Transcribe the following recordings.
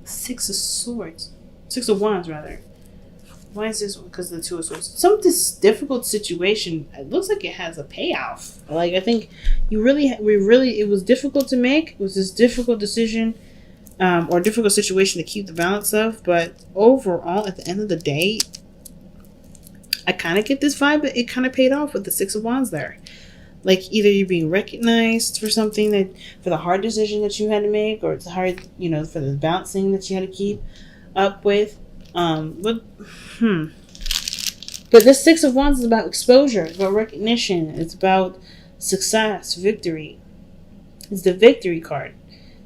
Six of Swords. Six of Wands, rather. Why is this one? Because of the Two of Swords. Some this difficult situation, it looks like it has a payoff. Like, I think it was difficult to make. It was this difficult decision or difficult situation to keep the balance of. But overall, at the end of the day, I kind of get this vibe that it kind of paid off with the Six of Wands there. Like, either you're being recognized for something for the hard decision that you had to make, or it's hard, for the balancing that you had to keep up with. But this Six of Wands is about exposure, it's about recognition, it's about success, victory. It's the victory card.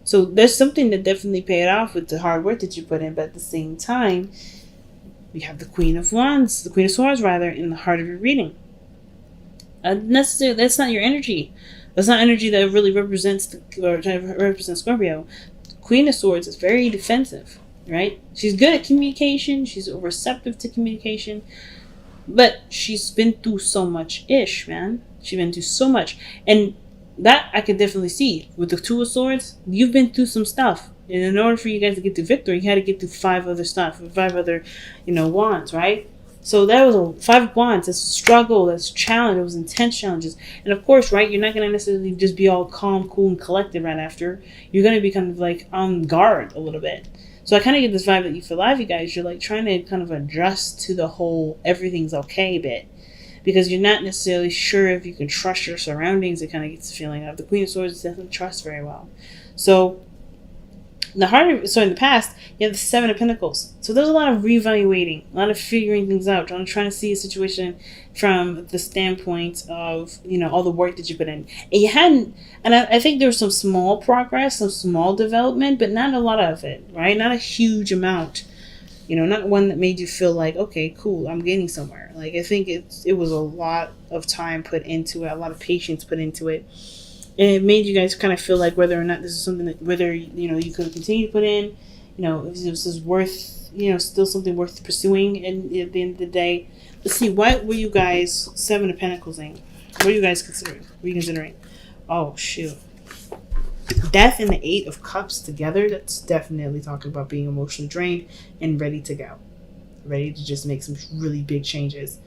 So there's something that definitely paid off with the hard work that you put in, but at the same time, we have the Queen of Swords rather, in the heart of your reading. Necessarily, that's not your energy. That's not energy that really represents Scorpio. Queen of Swords is very defensive, right? She's good at communication. She's receptive to communication, but she's been through so much man. She's been through so much, and that I could definitely see with the Two of Swords. You've been through some stuff, and in order for you guys to get to victory, you had to get through five other wands, right? So that was a Five of Wands. That's struggle. That's challenge. It was intense challenges. And of course, right, you're not going to necessarily just be all calm, cool, and collected right after. You're going to be kind of like on guard a little bit. So I kind of get this vibe that you feel alive, you guys. You're like trying to kind of adjust to the whole everything's okay bit. Because you're not necessarily sure if you can trust your surroundings. It kind of gets the feeling of the Queen of Swords doesn't trust very well. So in the past, you have the Seven of Pentacles. So there's a lot of reevaluating, a lot of figuring things out, trying to see a situation from the standpoint of, all the work that you put in. And you hadn't, and I think there was some small progress, some small development, but not a lot of it, right? Not a huge amount. Not one that made you feel like, okay, cool, I'm getting somewhere. Like, I think it was a lot of time put into it, a lot of patience put into it. And it made you guys kind of feel like whether or not this is something that, whether, you could continue to put in, if this is worth, still something worth pursuing. And at the end of the day, let's see, what were you guys, Seven of Pentacles in? What are you guys considering? What are you considering? Oh, shoot. Death and the Eight of Cups together, that's definitely talking about being emotionally drained and ready to go. Ready to just make some really big changes.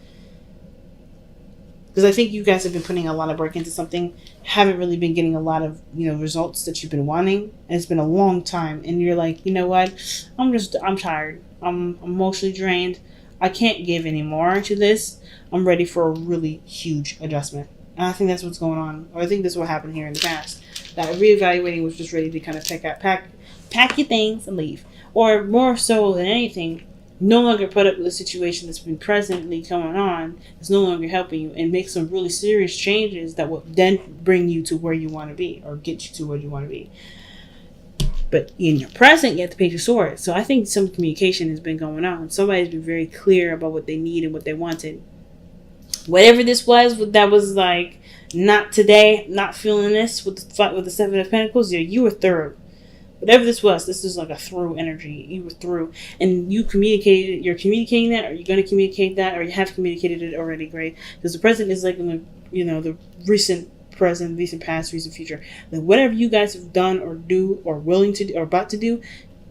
Because I think you guys have been putting a lot of work into something, haven't really been getting a lot of, results that you've been wanting. And it's been a long time. And you're like, you know what? I'm tired. I'm emotionally drained. I can't give any more to this. I'm ready for a really huge adjustment. And I think that's what's going on. Or I think that's what happened here in the past. That reevaluating was just ready to kind of pack your things and leave. Or more so than anything, no longer put up with a situation that's been presently going on, is no longer helping you, and make some really serious changes that will then bring you to where you want to be, or get you to where you want to be. But in your present, you have the Page of Swords. So I think some communication has been going on. Somebody's been very clear about what they need and what they wanted. Whatever this was, that was like, not today, not feeling this with the Seven of Pentacles, you were through. Whatever this is like a through energy. You were through. And you're communicating that, or you're going to communicate that, or you have communicated it already, great. Because the present is like in the recent present, recent past, recent future. Like whatever you guys have done or do or willing to do or about to do,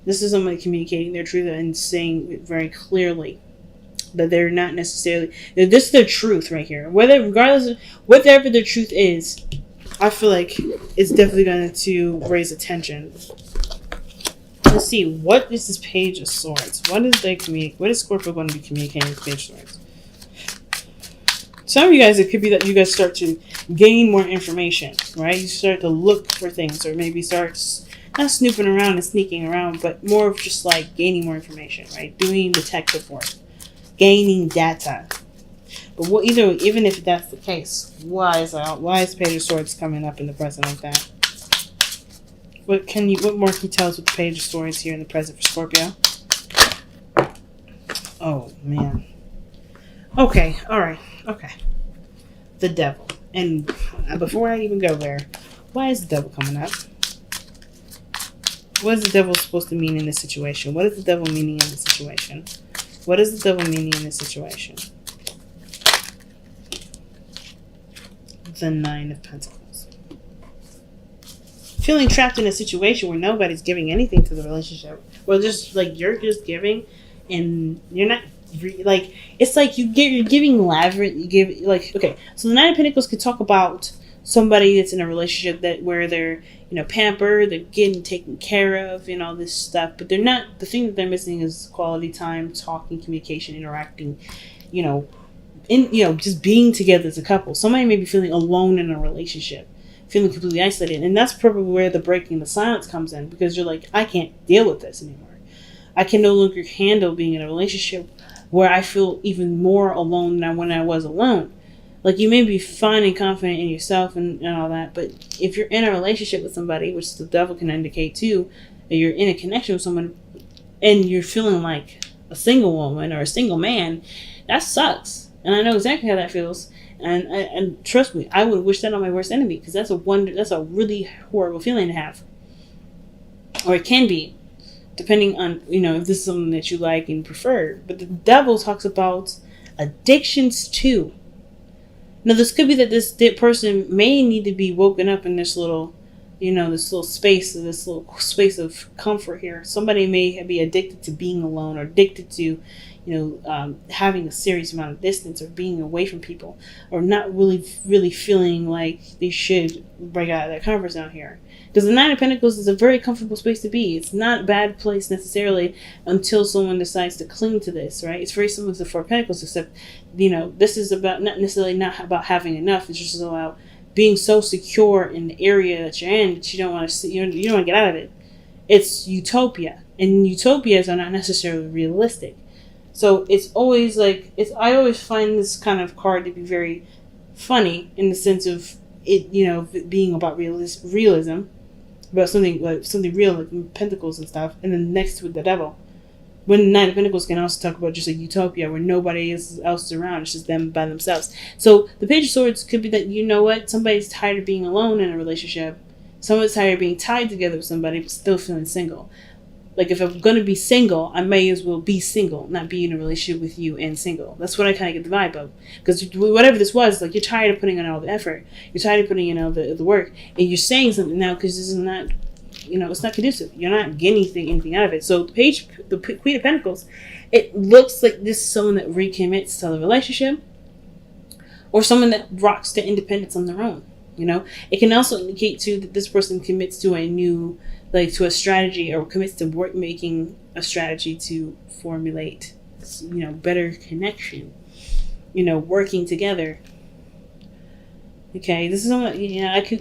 this is somebody communicating their truth and saying it very clearly. That they're not necessarily, this is their truth right here. Regardless of whatever their truth is, I feel like it's definitely going to raise attention. Let's see, what is this Page of Swords? What is Scorpio going to be communicating with Page of Swords? Some of you guys, it could be that you guys start to gain more information, right? You start to look for things, or maybe start not snooping around and sneaking around, but more of just like gaining more information, right? Doing detective work, gaining data. But even if that's the case, why is Page of Swords coming up in the present like that? What more can you tell us with the Page of Swords here in the present for Scorpio? Oh man. Okay, alright, okay. The Devil. And before I even go there, why is the Devil coming up? What is the Devil supposed to mean in this situation? What is the Devil meaning in this situation? What is the Devil meaning in this situation? The Nine of Pentacles. feeling trapped in a situation where nobody's giving anything to the relationship, or just like you're just giving, and you're not like, it's like you're giving lavish. You give, like, okay, so the Nine of Pentacles could talk about somebody that's in a relationship that where they're, pampered, they're getting taken care of, and all this stuff, but they're not. The thing that they're missing is quality time, talking, communication, interacting, just being together as a couple. Somebody may be feeling alone in a relationship, feeling completely isolated, and that's probably where the breaking the silence comes in, because you're like, I can't deal with this anymore. I can no longer handle being in a relationship where I feel even more alone than when I was alone. Like, you may be fine and confident in yourself and all that, but if you're in a relationship with somebody, which the devil can indicate too, that you're in a connection with someone and you're feeling like a single woman or a single man, that sucks. And I know exactly how that feels. And trust me, I would wish that on my worst enemy, because that's a really horrible feeling to have. Or it can be, depending on, if this is something that you like and prefer. But the devil talks about addictions too. Now, this could be that this person may need to be woken up in this little, this little space of comfort here. Somebody may be addicted to being alone, or addicted to, having a serious amount of distance, or being away from people, or not really feeling like they should break out of their comfort zone here. Because the Nine of Pentacles is a very comfortable space to be. It's not a bad place necessarily until someone decides to cling to this, right? It's very similar to the Four of Pentacles, except, this is about not about having enough. It's just about being so secure in the area that you're in that you don't want to see, you don't want to get out of it. It's utopia, and utopias are not necessarily realistic. So it's always like, I always find this kind of card to be very funny in the sense of it, being about realism, about something real, like Pentacles and stuff, and then next to it, the devil. When the Nine of Pentacles can also talk about just a utopia where nobody else is around, it's just them by themselves. So the Page of Swords could be that, somebody's tired of being alone in a relationship, someone's tired of being tied together with somebody but still feeling single. Like, if I'm going to be single, I may as well be single, not be in a relationship with you and single. That's what I kind of get the vibe of. Because whatever this was, like, you're tired of putting in all the effort. You're tired of putting in all the work. And you're saying something now because this is not, it's not conducive. You're not getting anything out of it. So the Queen of Pentacles, it looks like this is someone that recommits to the relationship, or someone that rocks to independence on their own. It can also indicate too that this person commits to a new, to a strategy, or commits to making a strategy to formulate, better connection, working together. Okay, this is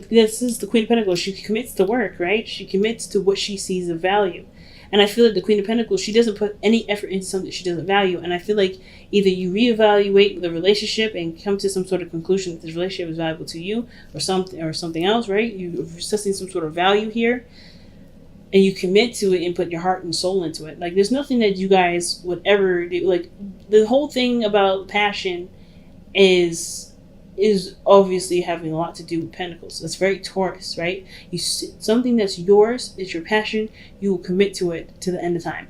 this is the Queen of Pentacles. She commits to work, right? She commits to what she sees of value. And I feel like the Queen of Pentacles, she doesn't put any effort into something she doesn't value. And I feel like either you reevaluate the relationship and come to some sort of conclusion that this relationship is valuable to you, or something else, right? You're assessing some sort of value here, and you commit to it and put your heart and soul into it. Like, there's nothing that you guys would ever do. Like, the whole thing about passion is obviously having a lot to do with Pentacles. It's very Taurus, right? Something that's yours, is your passion, you will commit to it to the end of time.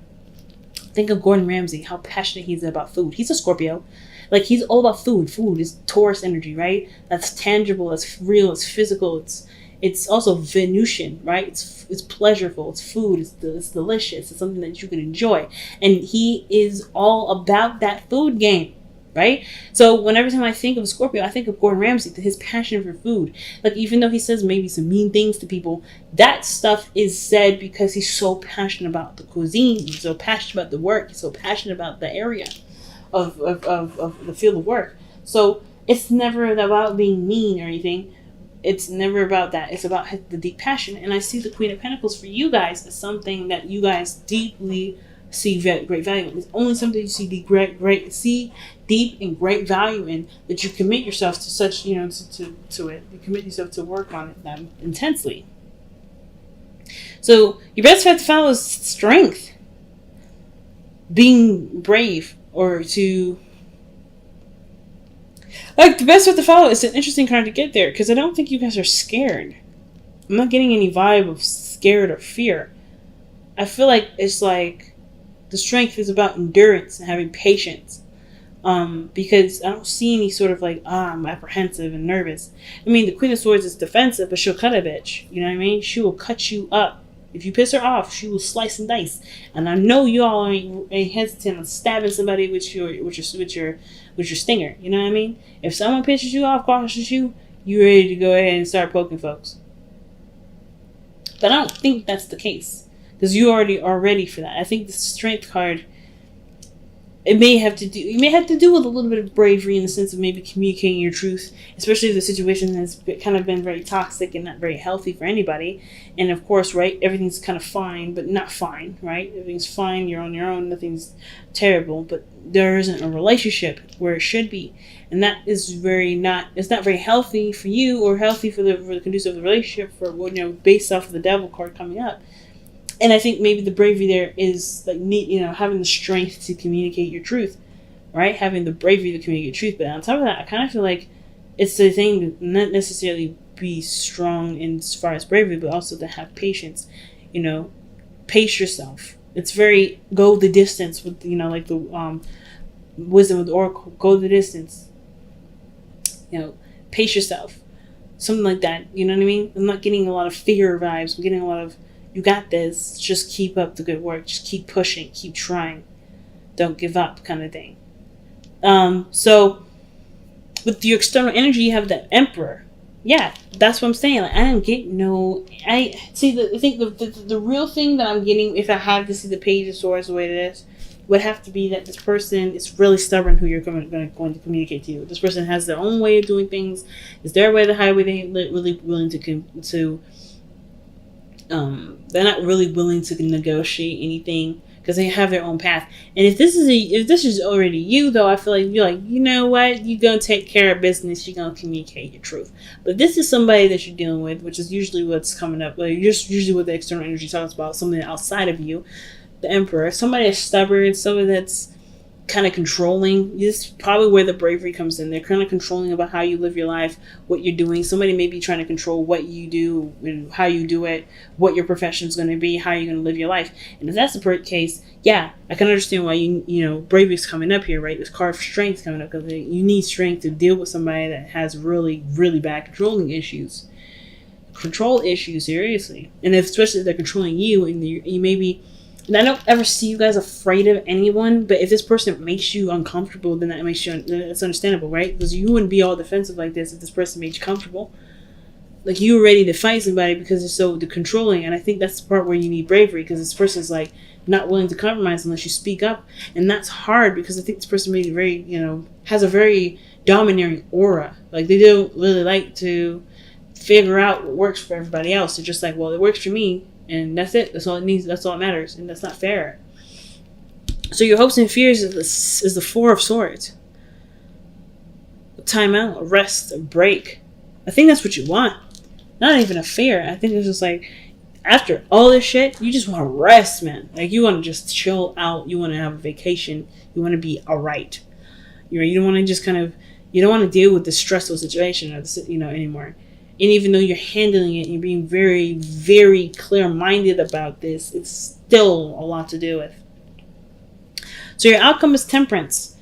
Think of Gordon Ramsay, how passionate he is about food. He's a Scorpio. Like, he's all about food. Food is Taurus energy, right? That's tangible, that's real, it's physical, it's also Venusian, right? It's pleasurable, it's food, it's delicious, it's something that you can enjoy. And he is all about that food game, right? So whenever time I think of Scorpio, I think of Gordon Ramsay, his passion for food. Like, even though he says maybe some mean things to people, that stuff is said because he's so passionate about the cuisine, he's so passionate about the work, he's so passionate about the area of the field of work. So it's never about being mean or anything. It's never about that. It's about the deep passion. And I see the Queen of Pentacles for you guys as something that you guys deeply see great value in. It's only something you see deep and great value in, that you commit yourself to such, to it. You commit yourself to work on it intensely. So your best path to follow is strength. Being brave, or to... Like, the best path to follow is an interesting card to get there, because I don't think you guys are scared. I'm not getting any vibe of scared or fear. I feel like it's like the strength is about endurance and having patience. Because I don't see any sort of like, I'm apprehensive and nervous. I mean, the Queen of Swords is defensive, but she'll cut a bitch. You know what I mean? She will cut you up. If you piss her off, she will slice and dice. And I know you all ain't hesitant on stabbing somebody with your stinger. You know what I mean? If someone pisses you off, crosses you, you're ready to go ahead and start poking folks. But I don't think that's the case, because you already are ready for that. I think the Strength card, you may have to do with a little bit of bravery in the sense of maybe communicating your truth, especially if the situation has kind of been very toxic and not very healthy for anybody. And of course, right, everything's kind of fine, but not fine, right? Everything's fine, you're on your own, nothing's terrible, but there isn't a relationship where it should be. And that is it's not very healthy for you or healthy for the conducive of the relationship, for, based off of the Devil card coming up. And I think maybe the bravery there is like having the strength to communicate your truth, right? Having the bravery to communicate truth. But on top of that, I kind of feel like it's the thing to not necessarily be strong in as far as bravery, but also to have patience. Pace yourself. It's very go the distance with like the wisdom of the oracle. Go the distance. Pace yourself. Something like that. You know what I mean? I'm not getting a lot of fear vibes. I'm getting a lot of, you got this, just keep up the good work, just keep pushing, keep trying, don't give up kind of thing. So with your external energy, you have the Emperor. Yeah, that's what I'm saying. Like, I don't get I think the real thing that I'm getting, if I have to see the Page of Swords the way it is, would have to be that this person is really stubborn who you're going to communicate to. This person has their own way of doing things. It's their way, the highway. They ain't really willing to they're not really willing to negotiate anything because they have their own path. And if this is already you, though, I feel like you're like, you know what, you're gonna take care of business, you're gonna communicate your truth. But this is somebody that you're dealing with, which is usually what's coming up, like just usually what the external energy talks about, something outside of you, the Emperor, somebody that's stubborn, somebody that's kind of controlling. This is probably where the bravery comes in. They're kind of controlling about how you live your life, what you're doing. Somebody may be trying to control what you do and how you do it, what your profession is going to be, how you're going to live your life. And if that's the case, yeah, I can understand why bravery is coming up here, right? This card for strength coming up, because you need strength to deal with somebody that has really, really bad controlling issues. Control issues, seriously. And especially if they're controlling you, and you may be. And I don't ever see you guys afraid of anyone, but if this person makes you uncomfortable, then that's understandable, right? Because you wouldn't be all defensive like this if this person made you comfortable. Like, you were ready to fight somebody because they're so controlling, and I think that's the part where you need bravery, because this person's like not willing to compromise unless you speak up, and that's hard because I think this person made very, has a very domineering aura. Like, they don't really like to figure out what works for everybody else. They're just like, well, it works for me. And that's it. That's all it needs. That's all that matters. And that's not fair. So your hopes and fears is the Four of Swords. A timeout, a rest, a break. I think that's what you want. Not even a fear. I think it's just like, after all this shit, you just want to rest, man. Like, you want to just chill out. You want to have a vacation. You want to be alright. You don't want to just you don't want to deal with the stressful situation anymore. And even though you're handling it and you're being very, very clear-minded about this, it's still a lot to deal with. So your outcome is temperance.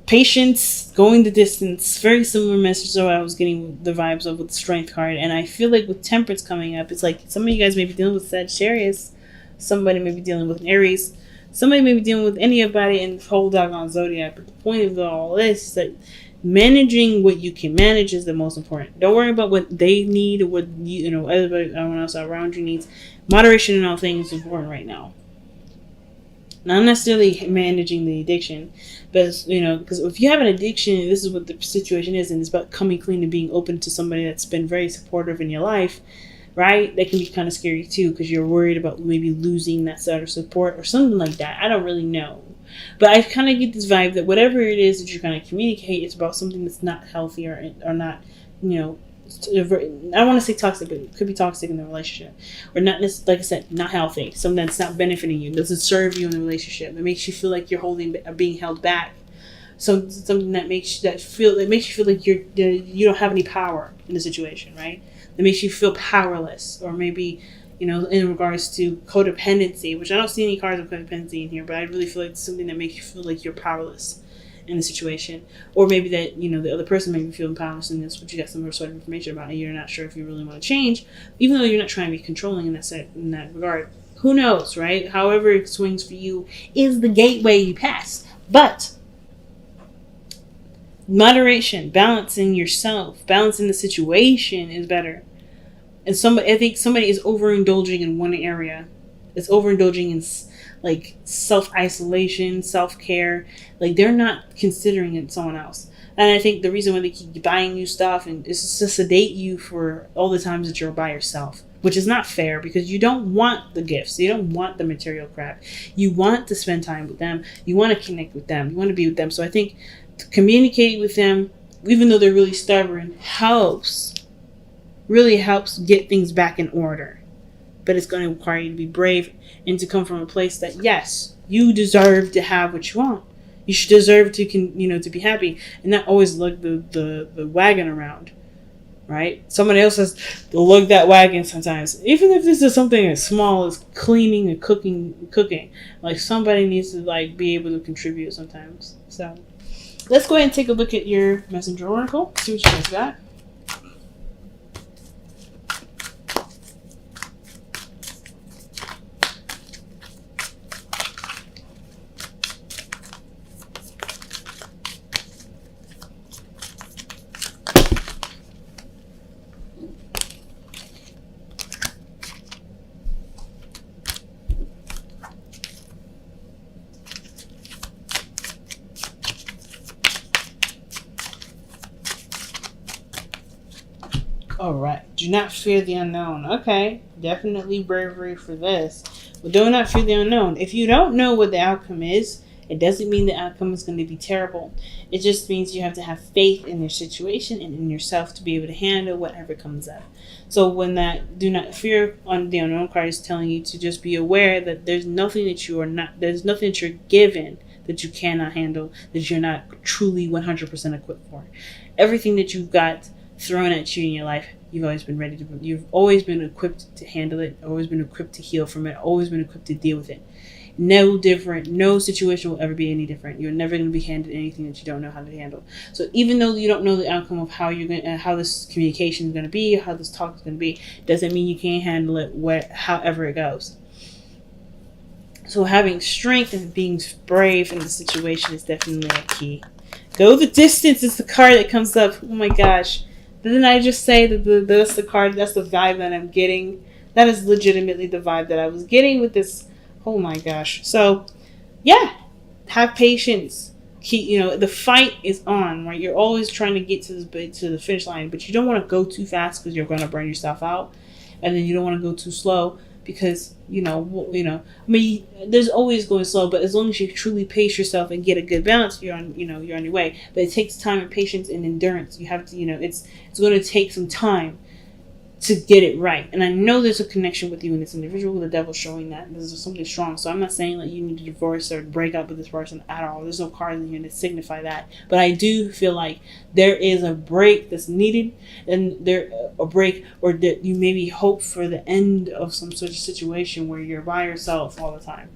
Patience, going the distance. Very similar message to what I was getting the vibes of with the strength card. And I feel like with temperance coming up, it's like some of you guys may be dealing with Sagittarius. Somebody may be dealing with an Aries. Somebody may be dealing with anybody in the whole doggone zodiac. But the point of all this is that managing what you can manage is the most important. Don't worry about what they need or what everyone else around you needs. Moderation in all things is important right now. Not necessarily managing the addiction, but because if you have an addiction, this is what the situation is, and it's about coming clean and being open to somebody that's been very supportive in your life, right? That can be kind of scary too, because you're worried about maybe losing that sort of support or something like that. I don't really know. But I kind of get this vibe that whatever it is that you're going to communicate, it's about something that's not healthy or not, I want to say toxic, but it could be toxic in the relationship. Or not, like I said, not healthy. Something that's not benefiting you, doesn't serve you in the relationship. It makes you feel like you're being held back. So something that makes you feel like you don't have any power in the situation, right? That makes you feel powerless, or maybe in regards to codependency, which I don't see any cards of codependency in here, but I really feel like it's something that makes you feel like you're powerless. in the situation, or maybe that the other person may be feeling powerless in this, but you got some sort of information about it. You're not sure if you really want to change, even though you're not trying to be controlling in that regard. Who knows, right? However it swings for you is the gateway you pass. But moderation, balancing yourself, balancing the situation is better. And I think somebody is overindulging in one area. It's overindulging in like self-isolation, self-care. Like they're not considering it someone else. And I think the reason why they keep buying new stuff and is to sedate you for all the times that you're by yourself, which is not fair because you don't want the gifts. You don't want the material crap. You want to spend time with them. You want to connect with them. You want to be with them. So I think communicating with them, even though they're really stubborn, really helps get things back in order. But it's going to require you to be brave and to come from a place that, yes, you deserve to have what you want. You should deserve to to be happy and not always lug the wagon around, right? Someone else has to lug that wagon sometimes. Even if this is something as small as cleaning and cooking, like somebody needs to be able to contribute sometimes. So let's go ahead and take a look at your messenger oracle. See what you guys got. All right. Do not fear the unknown. Okay. Definitely bravery for this. But do not fear the unknown. If you don't know what the outcome is, it doesn't mean the outcome is going to be terrible. It just means you have to have faith in your situation and in yourself to be able to handle whatever comes up. So when that do not fear on the unknown card is telling you to just be aware that there's nothing that you're given that you cannot handle, that you're not truly 100% equipped for. Everything that you've got thrown at you in your life, you've always been equipped to handle it, always been equipped to heal from it, always been equipped to deal with it. No situation will ever be any different. You're never going to be handed anything that you don't know how to handle. So even though you don't know the outcome of how this communication is going to be, how this talk is going to be, doesn't mean you can't handle it however it goes. So having strength and being brave in the situation is definitely a key. Go the distance is the card that comes up. Oh my gosh. Didn't I just say that that's the card, that's the vibe that I'm getting? That is legitimately the vibe that I was getting with this. Oh my gosh. So, yeah. Have patience. The fight is on, right? You're always trying to get to the finish line, but you don't want to go too fast because you're going to burn yourself out. And then you don't want to go too slow because, there's always going slow, but as long as you truly pace yourself and get a good balance, you're on your way. But it takes time and patience and endurance. You have to, it's going to take some time to get it right. And I know there's a connection with you and this individual. The devil's showing that this is something strong. So I'm not saying that you need to divorce or break up with this person at all. There's no cards in here to signify that. But I do feel like there is a break that's needed, and a break, or that you maybe hope for the end of some such situation where you're by yourself all the time.